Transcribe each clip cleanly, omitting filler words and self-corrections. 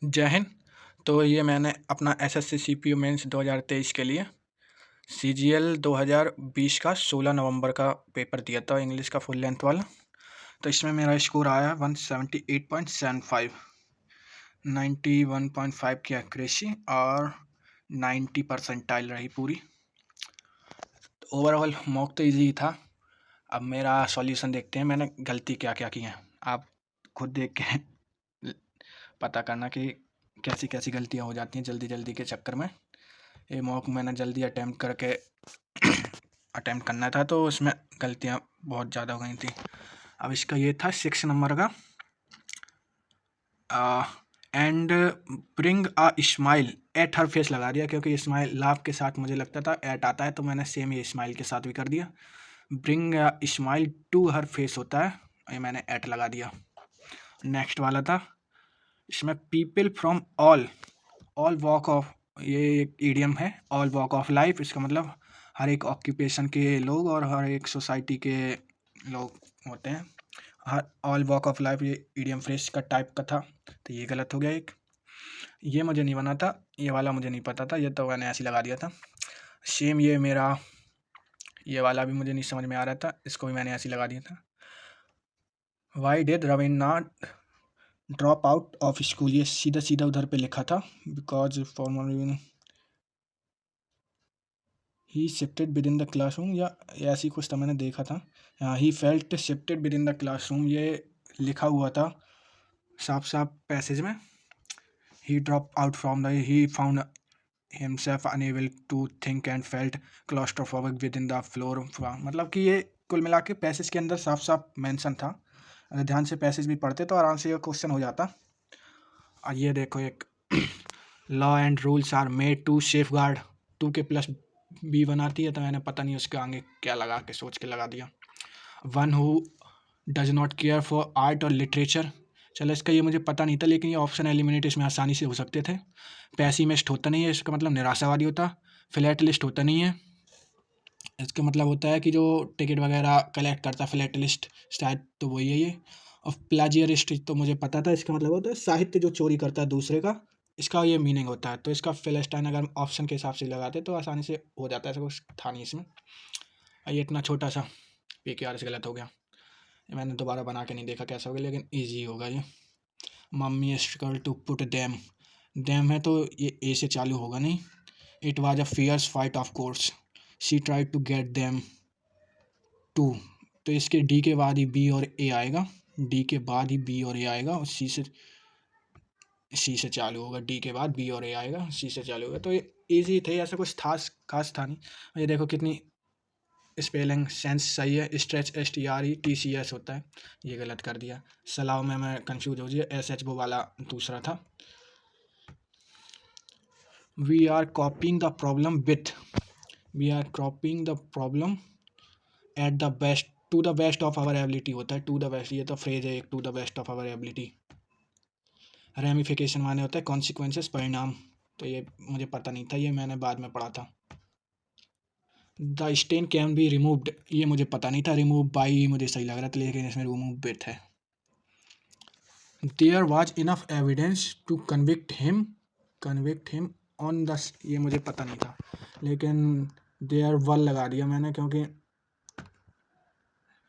जय हिंद। तो ये मैंने अपना एसएससी सीपीयू मेंस 2023 के लिए सीजीएल 2020 का 16 नवंबर का पेपर दिया था, इंग्लिश का फुल लेंथ वाला। तो इसमें मेरा स्कोर आया 178.75, 91.5 की एक्यूरेसी और 90 परसेंटाइल रही पूरी। तो ओवरऑल मॉक तो ईजी था। अब मेरा सॉल्यूशन देखते हैं मैंने गलती क्या क्या की हैं। आप खुद देख के पता करना कि कैसी कैसी गलतियाँ हो जाती हैं जल्दी जल्दी के चक्कर में। ये मॉक मैंने जल्दी अटैम्प्ट करके अटैम्प्ट करना था, तो उसमें गलतियाँ बहुत ज़्यादा हो गई थी। अब इसका ये था 6 नंबर का, and bring a smile at her face लगा दिया, क्योंकि स्माइल लाभ के साथ मुझे लगता था एट आता है, तो मैंने सेम ये स्माइल के साथ भी कर दिया। Bring a smile to her face होता है, ये मैंने एट लगा दिया। नेक्स्ट वाला था, इसमें people from all walk of, ये एक ईडियम है, ऑल वॉक ऑफ लाइफ। इसका मतलब हर एक ऑक्यूपेशन के लोग और हर एक सोसाइटी के लोग होते हैं। हर ऑल वॉक ऑफ लाइफ ये ईडियम फ्रेज का टाइप का था, तो ये गलत हो गया एक। ये मुझे नहीं बना था, ये वाला मुझे नहीं पता था, ये तो मैंने ऐसे ही लगा दिया था। सेम ये मेरा ये वाला भी मुझे नहीं समझ में आ रहा था, इसको भी मैंने ऐसे ही लगा दिया था। Why did Rabindranath drop out of school, ये सीधा सीधा उधर पे लिखा था, because formal he shifted within the classroom, या ऐसी कुछ तो मैंने देखा था। He felt shifted within the classroom, ये लिखा हुआ था साफ साफ पैसेज में। He drop out from the, he found himself unable to think and felt claustrophobic within the floor. मतलब कि ये कुल मिला के पैसेज के अंदर साफ साफ मेंशन था। अगर ध्यान से पैसेज भी पढ़ते तो आराम से ये क्वेश्चन हो जाता। और ये देखो एक law and rules are made to safeguard, to के प्लस बी बनाती है, तो मैंने पता नहीं उसके आगे क्या लगा के सोच के लगा दिया। One who does not care for art और लिटरेचर, चलो इसका ये मुझे पता नहीं था, लेकिन ये ऑप्शन एलिमिनेट इसमें आसानी से हो सकते थे। पैसिमिस्ट होता नहीं है, इसका मतलब निराशावादी होता। फ्लैट लिस्ट होता नहीं है, इसका मतलब होता है कि जो टिकट वगैरह कलेक्ट करता है, फ्लैट लिस्ट शायद तो वही है ये। और प्लाजियरिस्ट तो मुझे पता था, इसका मतलब होता है साहित्य जो चोरी करता है दूसरे का, इसका ये मीनिंग होता है। तो इसका फिलिस्टाइन अगर ऑप्शन के हिसाब से लगाते तो आसानी से हो जाता है, ऐसा कुछ था नहीं इसमें। ये इतना छोटा सा PQR से गलत हो गया, ये मैंने दोबारा बना के नहीं देखा कैसा होगा, लेकिन ईजी होगा ये। Mummy struggle to put them, them है तो ये ए से चालू होगा नहीं। It was a fierce fight of course, she try to get them to, तो इसके डी के बाद ही बी और ए आएगा, डी के बाद ही बी और ए आएगा, और सी से चालू होगा, डी के बाद बी और ए आएगा, सी से चालू होगा। तो ये ईजी थे, ऐसा कुछ खास था नहीं। ये देखो कितनी स्पेलिंग सेंस सही है, स्ट्रेच STRETCS होता है, ये गलत कर दिया। सलाह में मैं कंफ्यूज हो गया, SH वो वाला दूसरा था। We are coping the problem with, we are coping the problem at the best, to the best of our ability होता है, टू द बेस्ट, ये तो फ्रेज है एक, to the best of our ability. Ramification माने होता है consequences, परिणाम, तो ये मुझे पता नहीं था, ये मैंने बाद में पढ़ा था। The stain can be removed, ये मुझे पता नहीं था, रिमूव बाई मुझे सही लग रहा था, लेकिन इसमें रिमूव विथ है। There was enough evidence to convict him on the, ये मुझे पता नहीं था, लेकिन देयर वन लगा दिया मैंने, क्योंकि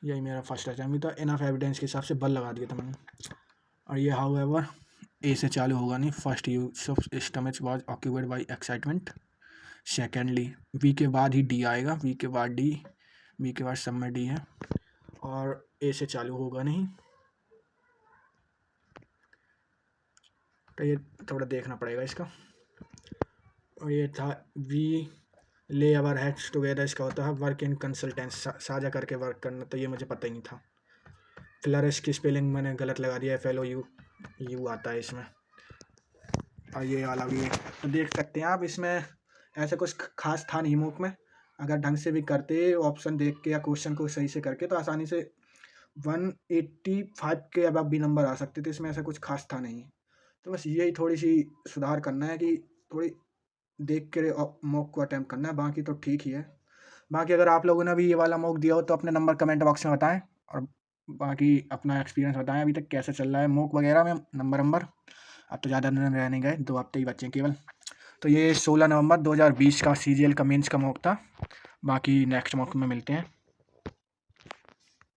यही मेरा फर्स्ट अटैम्प्ट था। इनफ एविडेंस के हिसाब से बल लगा दिया था मैंने। और ये हाउ एवर ए से चालू होगा नहीं। First use of stomach was occupied by excitement, secondly we के बाद ही डी आएगा, वी के बाद डी, वी के बाद सब में डी है, और ए से चालू होगा नहीं, तो ये थोड़ा देखना पड़ेगा इसका। और ये था वी ले अवर हेड्स टुगेदर, इसका होता है वर्क इन कंसल्टेंस, साझा करके वर्क करना, तो ये मुझे पता ही नहीं था। फ्लरिश की स्पेलिंग मैंने गलत लगा दिया, FLOU आता है इसमें। और ये वाला भी है, तो देख सकते हैं आप, इसमें ऐसा कुछ खास था नहीं मूक में। अगर ढंग से भी करते ऑप्शन देख के या क्वेश्चन को सही से करके, तो आसानी से 185 के अब भी नंबर आ सकते थे, इसमें ऐसा कुछ खास था नहीं। तो बस यही थोड़ी सी सुधार करना है कि थोड़ी देख के मॉक को अटैम्प्ट करना है, बाकी तो ठीक ही है। बाकी अगर आप लोगों ने भी ये वाला मॉक दिया हो तो अपने नंबर कमेंट बॉक्स में बताएं, और बाकी अपना एक्सपीरियंस बताएं अभी तक कैसा चल रहा है मॉक वगैरह में, नंबर अब तो ज़्यादा दिन रह नहीं गए, 2 हफ्ते ही बचे हैं केवल। तो ये 16 नवंबर 2020 का CGL का मेंस का मॉक था। बाकी नेक्स्ट मॉक में मिलते हैं।